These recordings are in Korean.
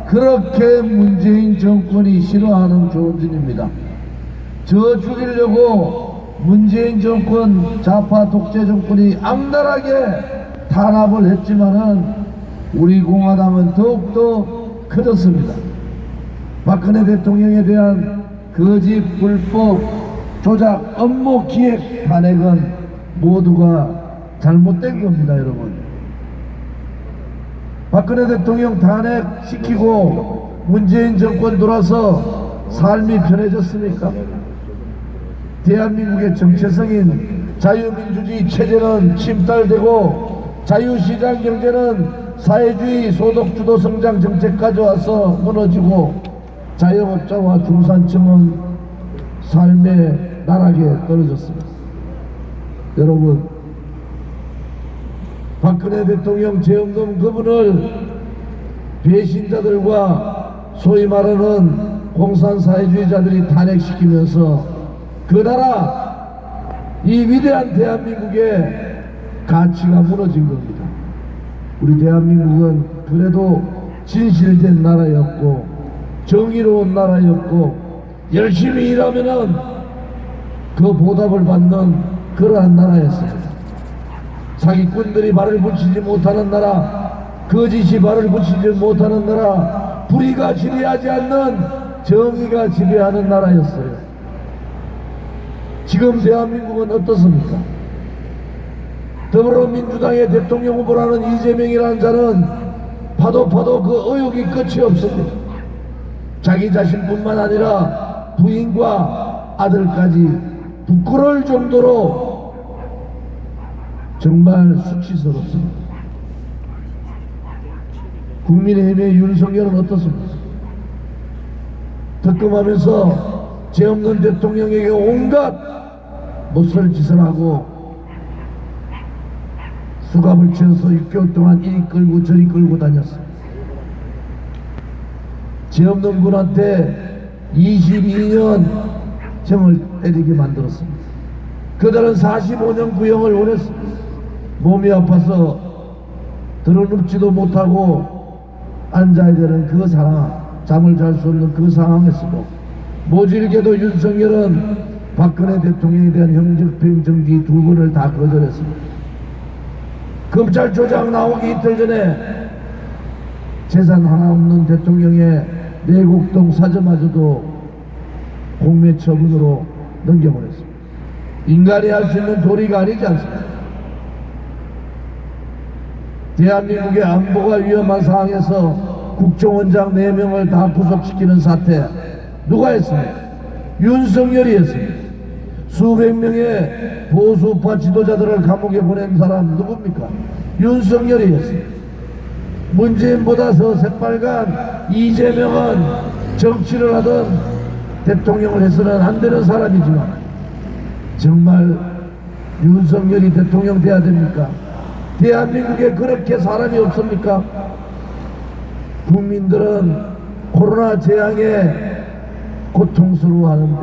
그렇게 문재인 정권이 싫어하는 조원진입니다. 저 죽이려고 문재인 정권, 좌파 독재 정권이 악랄하게 탄압을 했지만은 우리 공화당은 더욱더 커졌습니다. 박근혜 대통령에 대한 거짓, 불법, 조작, 업무 기획 탄핵은 모두가 잘못된 겁니다, 여러분. 박근혜 대통령 탄핵시키고 문재인 정권 들어와서 삶이 편해졌습니까? 대한민국의 정체성인 자유민주주의 체제는 침탈되고 자유시장 경제는 사회주의 소득주도 성장 정책까지 와서 무너지고 자영업자와 중산층은 삶의 나락에 떨어졌습니다. 여러분, 박근혜 대통령 죄없는 그분을 배신자들과 소위 말하는 공산사회주의자들이 탄핵시키면서 그 나라, 이 위대한 대한민국의 가치가 무너진 겁니다. 우리 대한민국은 그래도 진실된 나라였고 정의로운 나라였고 열심히 일하면은 그 보답을 받는 그러한 나라였습니다. 사기꾼들이 발을 붙이지 못하는 나라, 거짓이 발을 붙이지 못하는 나라, 불의가 지배하지 않는 정의가 지배하는 나라였어요. 지금 대한민국은 어떻습니까? 더불어민주당의 대통령 후보라는 이재명이라는 자는 파도 그 의혹이 끝이 없습니다. 자기 자신뿐만 아니라 부인과 아들까지 부끄러울 정도로 정말 수치스럽습니다. 국민의힘의 윤석열은 어떻습니까? 특검하면서 죄 없는 대통령에게 온갖 못쓸 짓을 하고 수갑을 채워서 6개월 동안 이리 끌고 저리 끌고 다녔습니다. 죄 없는 분한테 22년 형을 때리게 만들었습니다. 그들은 45년 구형을 원했습니다. 몸이 아파서 들어눕지도 못하고 앉아야 되는 그 상황, 잠을 잘 수 없는 그 상황에서도 모질게도 윤석열은 박근혜 대통령에 대한 형적평 정지 2번을 다 거절했습니다. 검찰 조작 나오기 이틀 전에 재산 하나 없는 대통령의 내곡동 사저마저도 공매 처분으로 넘겨버렸습니다. 인간이 할 수 있는 도리가 아니지 않습니까? 대한민국의 안보가 위험한 상황에서 국정원장 4명을 다 구속시키는 사태 누가 했습니까? 윤석열이 했습니다. 수백 명의 보수파 지도자들을 감옥에 보낸 사람 누굽니까? 윤석열이 했습니다. 문재인보다 더 새빨간 이재명은 정치를 하던 대통령을 해서는 안 되는 사람이지만 정말 윤석열이 대통령 돼야 됩니까? 대한민국에 그렇게 사람이 없습니까? 국민들은 코로나 재앙에 고통스러워하는데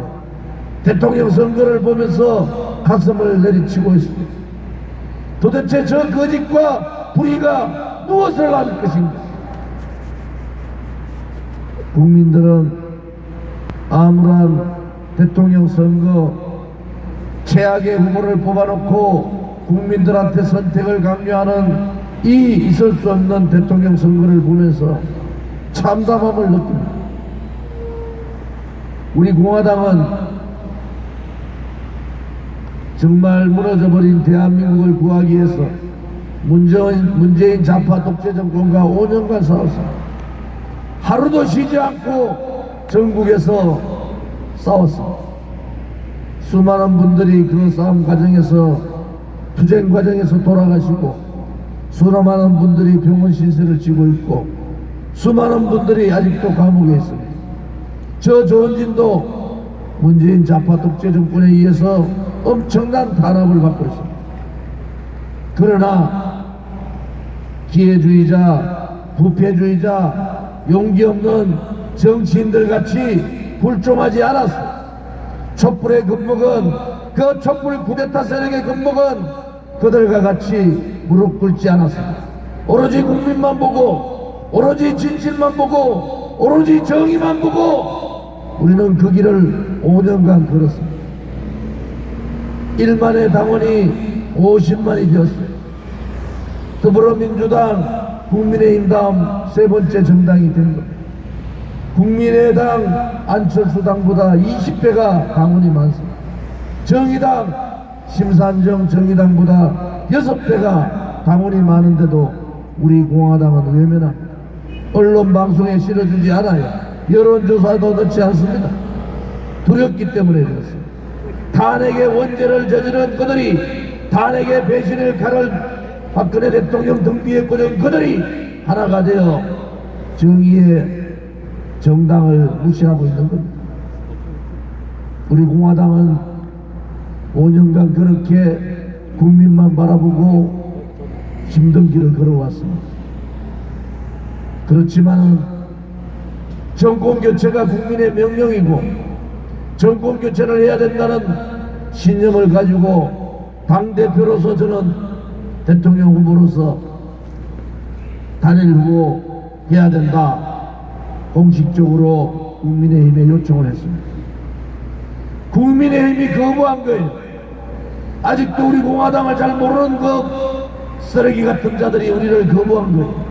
대통령 선거를 보면서 가슴을 내리치고 있습니다. 도대체 저 거짓과 불의가 무엇을 할 것인가? 국민들은 아무런 대통령 선거 최악의 후보를 뽑아놓고 국민들한테 선택을 강요하는 이 있을 수 없는 대통령 선거를 보면서 참담함을 느낍니다. 우리 공화당은 정말 무너져버린 대한민국을 구하기 위해서 문재인 좌파 독재 정권과 5년간 싸웠습니다. 하루도 쉬지 않고 전국에서 싸웠습니다. 수많은 분들이 그 싸움 과정에서 투쟁 과정에서 돌아가시고 수많은 분들이 병원 신세를 지고 있고 수많은 분들이 아직도 감옥에 있습니다. 저 조원진도 문재인 좌파 독재 정권에 의해서 엄청난 탄압을 받고 있습니다. 그러나 기회주의자, 부패주의자, 용기 없는 정치인들 같이 불종하지 않았습니다. 촛불의 겁먹은 그 촛불 쿠데타 세력의 겁먹은 그들과 같이 무릎 꿇지 않았습니다. 오로지 국민만 보고 오로지 진실만 보고 오로지 정의만 보고 우리는 그 길을 5년간 걸었습니다. 1만의 당원이 50만이 되었어요. 더불어민주당, 국민의힘 다음 세 번째 정당이 된 겁니다. 국민의당 안철수당보다 20배가 당원이 많습니다. 정의당 심산정 정의당보다 6배가 당원이 많은데도 우리 공화당은 외면합니다. 언론 방송에 실어주지 않아요. 여론조사도 넣지 않습니다. 두렵기 때문에 그렇습니다. 탄핵의 원죄를 저지른 그들이, 탄핵의 배신을 가를 박근혜 대통령 등비에 꽂은 그들이 하나가 되어 정의의 정당을 무시하고 있는 겁니다. 우리 공화당은 5년간 그렇게 국민만 바라보고 힘든 길을 걸어왔습니다. 그렇지만은 정권 교체가 국민의 명령이고 정권 교체를 해야 된다는 신념을 가지고 당대표로서 저는 대통령 후보로서 단일 후보 해야 된다. 공식적으로 국민의힘에 요청을 했습니다. 국민의힘이 거부한 거예요. 아직도 우리 공화당을 잘 모르는 그 쓰레기 같은 자들이 우리를 거부한 거예요.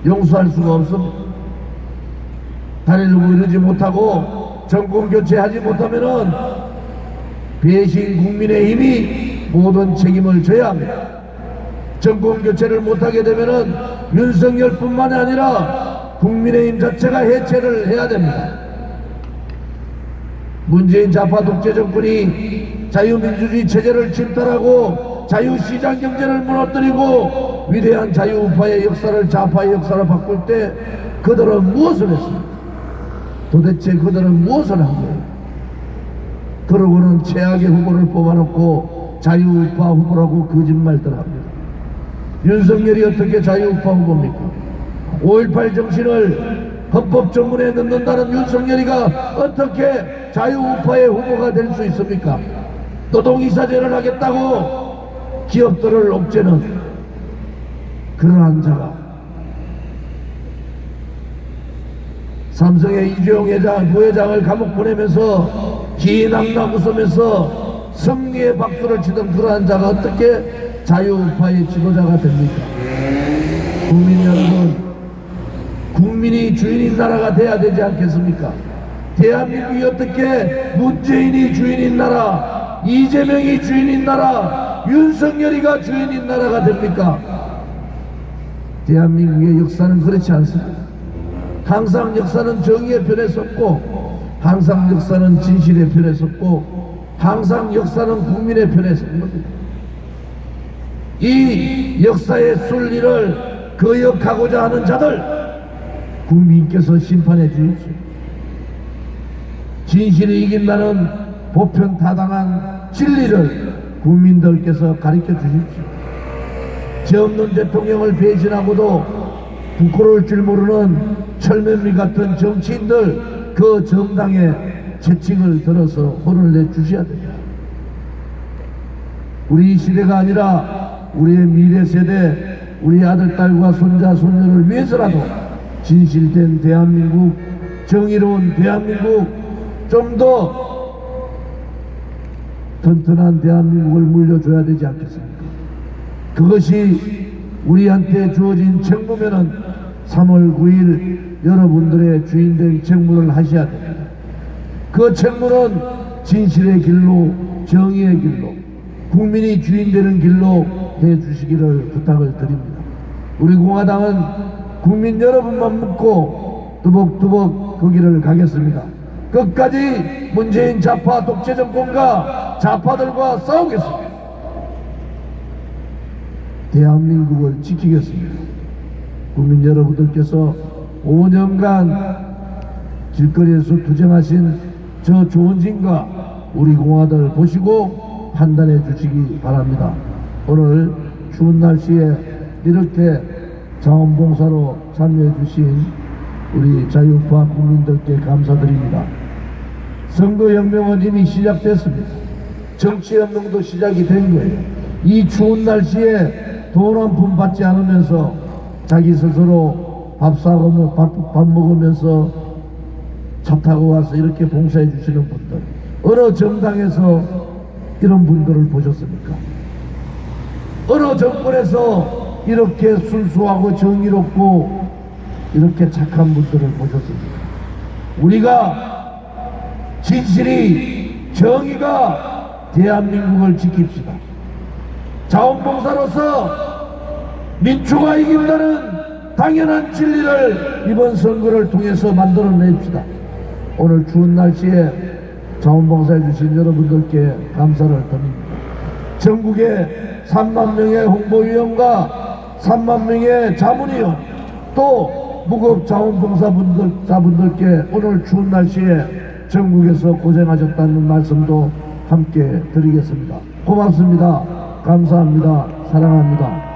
용서할 수가 없습니다. 단일 후보 이루지 못하고 정권 교체하지 못하면은 배신 국민의힘이 모든 책임을 져야 합니다. 정권 교체를 못하게 되면은 윤석열뿐만이 아니라 국민의힘 자체가 해체를 해야 됩니다. 문재인 좌파 독재 정권이 자유민주주의 체제를 침탈하고 자유시장 경제를 무너뜨리고 위대한 자유우파의 역사를 좌파의 역사로 바꿀 때 그들은 무엇을 했습니까? 도대체 그들은 무엇을 한 거예요? 그러고는 최악의 후보를 뽑아놓고 자유우파 후보라고 거짓말들 합니다. 윤석열이 어떻게 자유우파 후보입니까? 5.18 정신을 헌법 전문에 넣는다는 윤석열이가 어떻게 자유우파의 후보가 될 수 있습니까? 노동이사제를 하겠다고 기업들을 옥죄는 그러한 자가 삼성의 이재용 부회장을 감옥 보내면서 기낙낙 웃으면서 승리의 박수를 치던 그러한 자가 어떻게 자유우파의 지도자가 됩니까? 국민 여러분, 국민이 주인인 나라가 돼야 되지 않겠습니까? 대한민국이 어떻게 문재인이 주인인 나라, 이재명이 주인인 나라, 윤석열이가 주인인 나라가 됩니까? 대한민국의 역사는 그렇지 않습니다. 항상 역사는 정의의 편에 섰고 항상 역사는 진실의 편에 섰고 항상 역사는 국민의 편에 선 겁니다. 이 역사의 순리를 거역하고자 하는 자들 국민께서 심판해 주십시오. 진실이 이긴다는 보편타당한 진리를 국민들께서 가르쳐 주십시오. 죄 없는 대통령을 배신하고도 부끄러울 줄 모르는 철면미 같은 정치인들 그 정당의 채찍을 들어서 혼을 내주셔야 됩니다. 우리 시대가 아니라 우리의 미래 세대, 우리 아들, 딸과 손자, 손녀를 위해서라도 진실된 대한민국, 정의로운 대한민국, 좀 더 튼튼한 대한민국을 물려줘야 되지 않겠습니까? 그것이 우리한테 주어진 책무면은 3월 9일 여러분들의 주인된 책무를 하셔야 됩니다. 그 책무는 진실의 길로, 정의의 길로, 국민이 주인되는 길로 해주시기를 부탁을 드립니다. 우리 공화당은 국민 여러분만 묻고 두벅두벅 그 길을 가겠습니다. 끝까지 문재인 좌파 독재 정권과 좌파들과 싸우겠습니다. 대한민국을 지키겠습니다. 국민 여러분들께서 5년간 길거리에서 투쟁하신 저 좋은 진과 우리 공화들 보시고 판단해 주시기 바랍니다. 오늘 추운 날씨에 이렇게 자원봉사로 참여해 주신 우리 자유우파 국민들께 감사드립니다. 선거혁명은 이미 시작됐습니다. 정치혁명도 시작이 된 거예요. 이 추운 날씨에 돈 한 푼 받지 않으면서 자기 스스로 밥 먹으면서 차 타고 와서 이렇게 봉사해 주시는 분들, 어느 정당에서 이런 분들을 보셨습니까? 어느 정권에서 이렇게 순수하고 정의롭고 이렇게 착한 분들을 보셨습니까? 우리가 진실이, 정의가 대한민국을 지킵시다. 자원봉사로서 민주가 이긴다는 당연한 진리를 이번 선거를 통해서 만들어냅시다. 오늘 추운 날씨에 자원봉사해 주신 여러분들께 감사를 드립니다. 전국에 3만 명의 홍보위원과 3만 명의 자문위원, 또 무급 자원봉사자분들께 오늘 추운 날씨에 전국에서 고생하셨다는 말씀도 함께 드리겠습니다. 고맙습니다. 감사합니다. 사랑합니다.